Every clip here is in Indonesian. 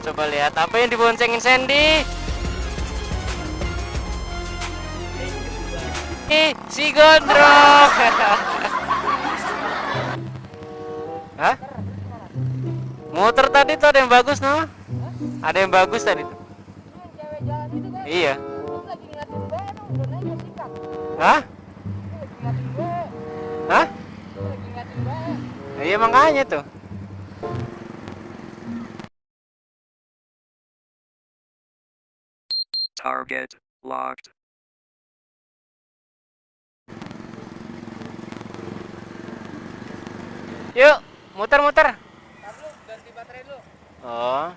Coba lihat apa yang diboncengin Sandy. Si Gondrong. Hah? Motor tadi tuh ada yang bagus no? Ada yang bagus tadi tuh. Iya. Hah? Hah? Iya makanya tuh. Target locked. Yuk, muter-muter. Ganti baterai dulu. Oh.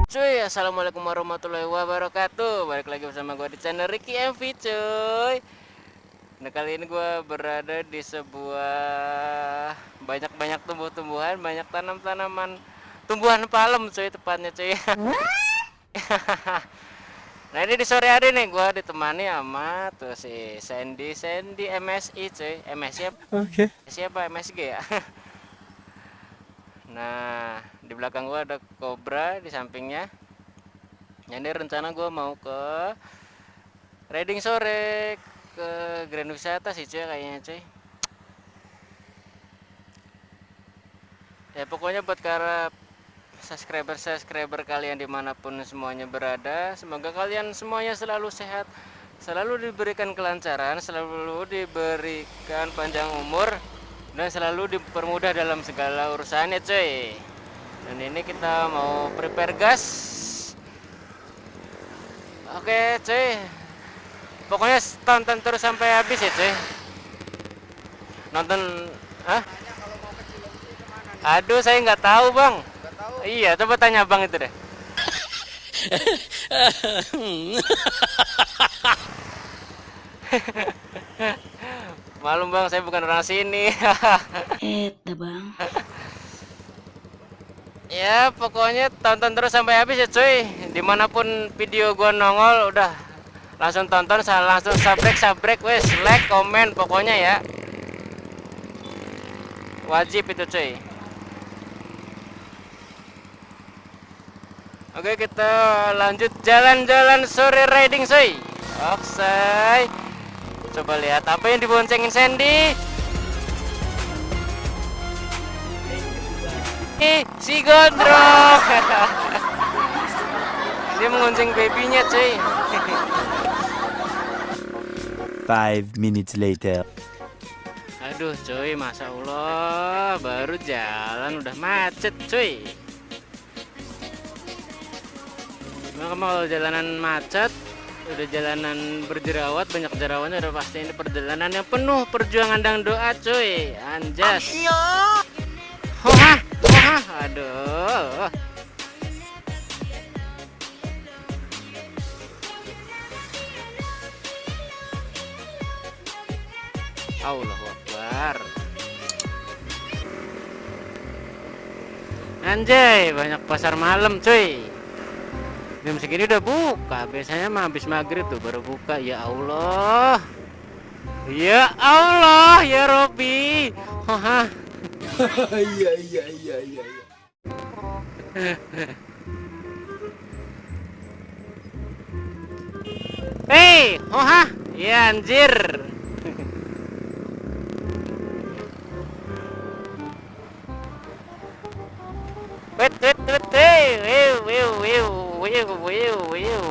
Cuy, assalamualaikum warahmatullahi wabarakatuh. Balik lagi bersama gue di channel Ricky MV cuy. Nah kali ini gue berada di sebuah banyak tumbuh-tumbuhan, banyak tanam-tanaman, tumbuhan palem cuy tepatnya cuy. Nah ini di sore hari nih gue ditemani sama tuh si Sandy MSI cuy. MSI apa? Oke. Siapa MSG ya? Nah di belakang gue ada Cobra di sampingnya. Ini rencana gue mau ke riding sore ke Grand Wisata sih cuy kayaknya cuy. Ya pokoknya buat para subscriber kalian dimanapun semuanya berada, semoga kalian semuanya selalu sehat, selalu diberikan kelancaran, selalu diberikan panjang umur, dan selalu dipermudah dalam segala urusannya cuy. Dan ini kita mau prepare gas. Oke cuy, pokoknya tonton terus sampai habis ya cuy. Nonton, ah? Aduh saya nggak tahu bang. Iya, coba tanya bang itu deh. Malum bang, saya bukan orang sini. Bang. Ya pokoknya tonton terus sampai habis ya cuy. Dimanapun video gua nongol udah langsung tonton, langsung sabrek wes, like, komen pokoknya ya. Wajib itu cuy. Oke kita lanjut jalan-jalan sore riding cuy. Oksai. Coba lihat apa yang diboncengin Sandy. Si Gondrong. Dia mengonceng babynya cuy. 5 minutes later. Aduh cuy, masa Allah baru jalan udah macet cuy. Memang kalau jalanan macet, udah jalanan berjerawat, banyak jerawatnya, udah pasti ini perjalanan yang penuh perjuangan dan doa cuy. Anjas. Hoha, aduh. Allahu Akbar. Anjay, banyak pasar malam cuy. Jam segini udah buka. Biasanya mah habis maghrib tuh baru buka. Ya Allah. Ya Allah, ya Robi. Haha. Iya. Hei, hoha. Ya anjir. Wait. Wiu.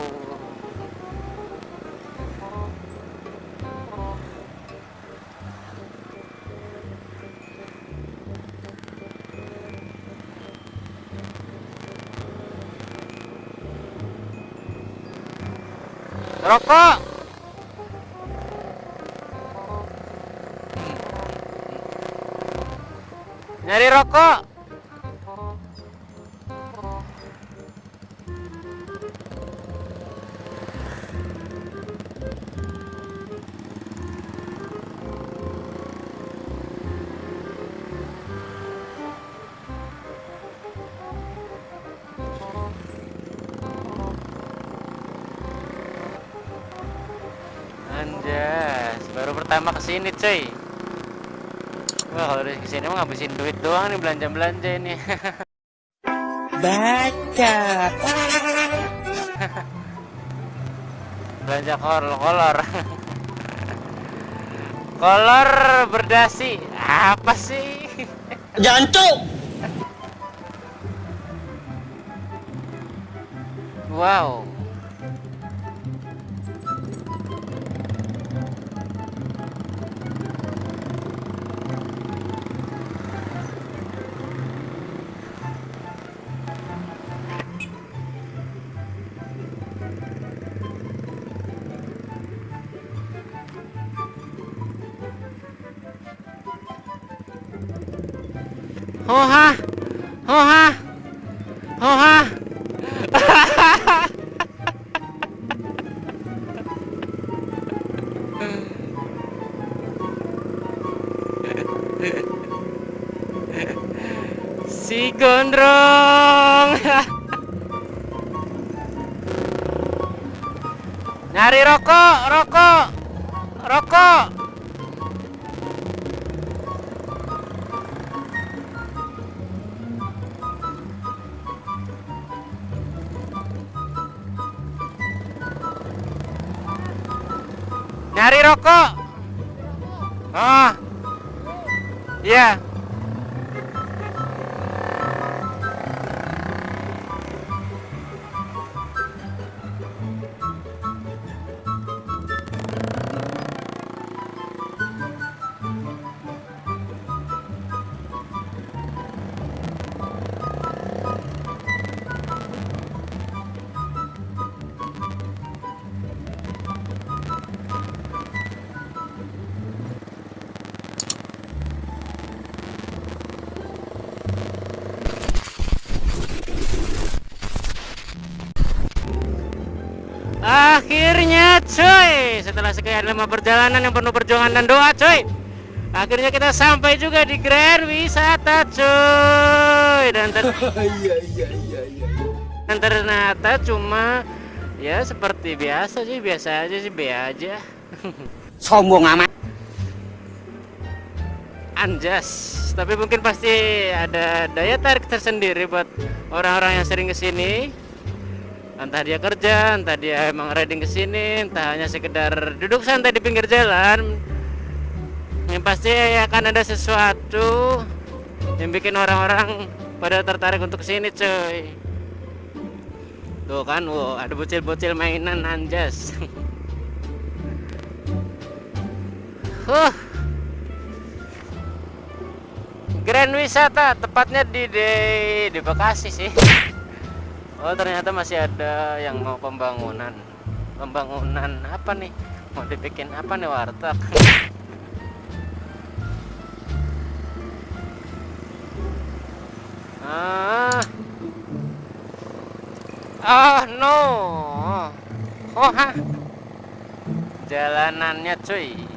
Rokok. Nyari rokok. Anjas, baru pertama kesini cuy. Wah, kalau dari kesini mah ngabisin duit doang nih, belanja-belanja ini. Baca. Belanja kolor. Kolor berdasi. Apa sih? Jancuk. Wow. Hoha. Hoha. Hoha. Si gondrong. Nyari rokok, rokok. Rokok. Nyari rokok. Oh. Iya. Akhirnya cuy, setelah sekian lama perjalanan yang penuh perjuangan dan doa cuy, akhirnya kita sampai juga di Grand Wisata cuy. Dan ternyata cuma ya seperti biasa sih, biasa aja sih, be aja. Sombong amat. Anjas, tapi mungkin pasti ada daya tarik tersendiri buat orang-orang yang sering kesini. Entah dia kerja, entah dia emang riding kesini, entah hanya sekedar duduk santai di pinggir jalan. Yang pasti akan ada sesuatu yang bikin orang-orang pada tertarik untuk kesini cuy. Tuh kan, wow, ada bocil-bocil mainan anjas. Grand Wisata, tepatnya di Bekasi sih. Oh, ternyata masih ada yang mau pembangunan apa nih, mau dibikin apa nih, warteg. Oh no. Oh ha. Jalanannya cuy.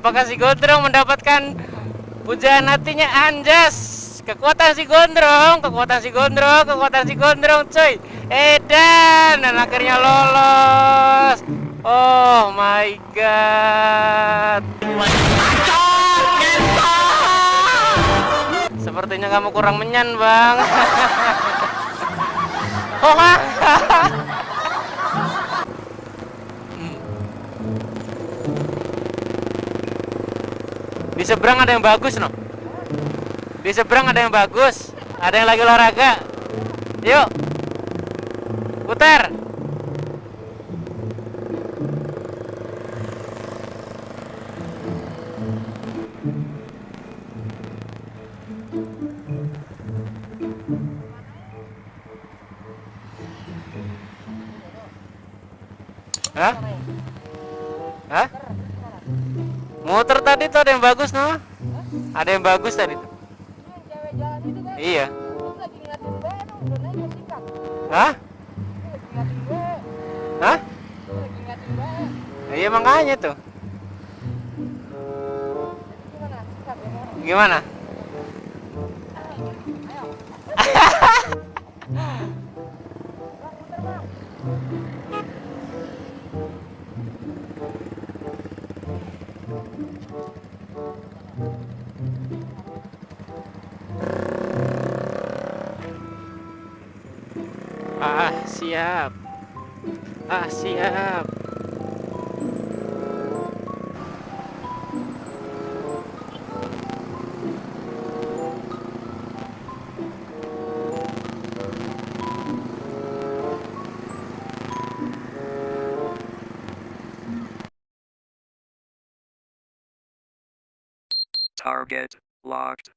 Apakah si Gondrong mendapatkan pujaan hatinya anjas? Kekuatan si Gondrong, cuy. Edan, dan akhirnya lolos. Oh my god. Sepertinya kamu kurang menyan, Bang. Oh, di seberang ada yang bagus, no. Di seberang ada yang bagus. Ada yang lagi olahraga. Yuk. Putar. Hah? Hah? Muter tadi tuh ada yang bagus, no? Ada yang bagus tadi tuh. Iya. Hah? Hah? Iya makanya tuh. Gimana? Siap. Siap. Target locked.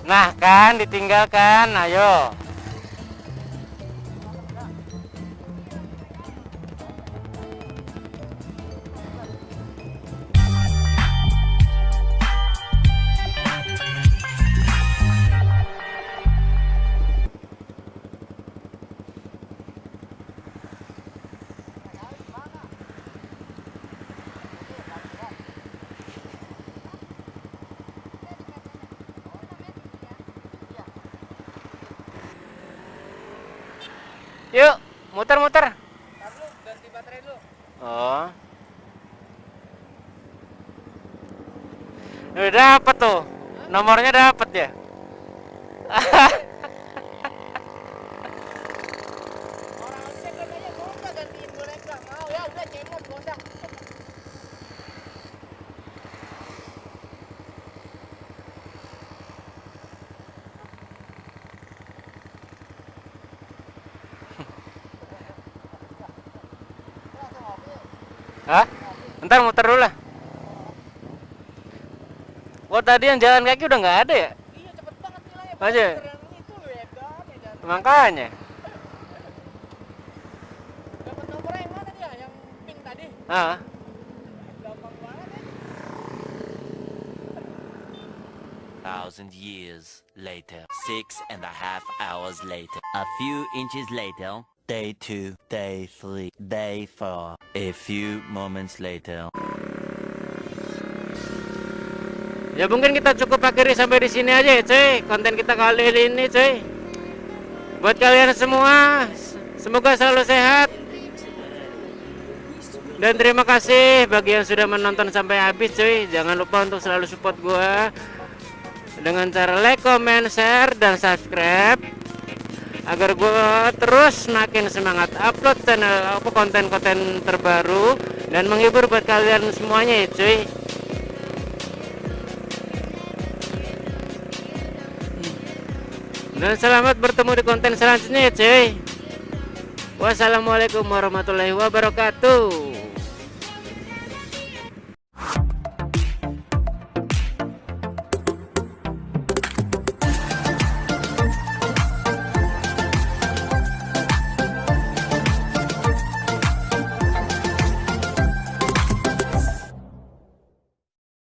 Nah kan ditinggalkan, ayo. Yuk, muter-muter. Ntar lu ganti baterai dulu. Oh. Udah dapet tuh. Nomornya dapet ya. Orang Aceh katanya mau nggak gantiin boneka? Mau ya udah cemot gak usah. Hah? Ntar muter dulu lah. Oh tadi yang jalan kaki udah nggak ada ya? Iya cepet banget nilainya. Aja. Yang itu edan edan. Makanya. Dapat nomornya yang mana dia? Yang pink tadi. Ah. Gampang banget ya. 1,000 years later. 6.5 hours later. A few inches later. Day 2, day 3, day 4. A few moments later. Ya mungkin kita cukup akhiri sampai di sini aja ya, cuy. Konten kita kali ini, cuy. Buat kalian semua, semoga selalu sehat. Dan terima kasih bagi yang sudah menonton sampai habis, cuy. Jangan lupa untuk selalu support gua dengan cara like, comment, share, dan subscribe agar gua terus makin semangat upload channel konten-konten terbaru dan menghibur buat kalian semuanya ya, cuy. Dan selamat bertemu di konten selanjutnya ya, cuy. Wassalamualaikum warahmatullahi wabarakatuh.